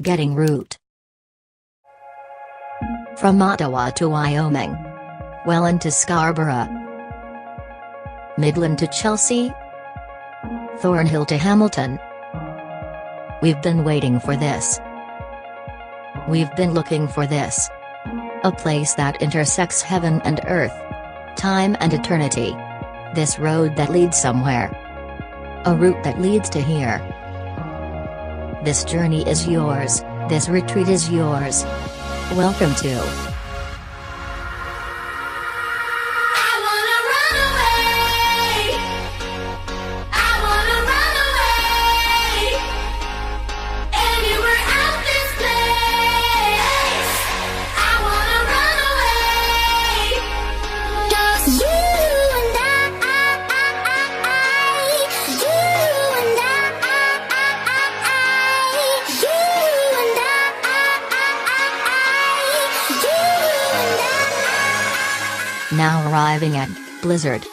Getting route. From Ottawa to Wyoming. Welland to Scarborough. Midland to Chelsea. Thornhill to Hamilton. We've been waiting for this. We've been looking for this. A place that intersects heaven and earth. Time and eternity. This road that leads somewhere. A route that leads to here. This journey is yours, this retreat is yours. Welcome to now arriving at Blizzard.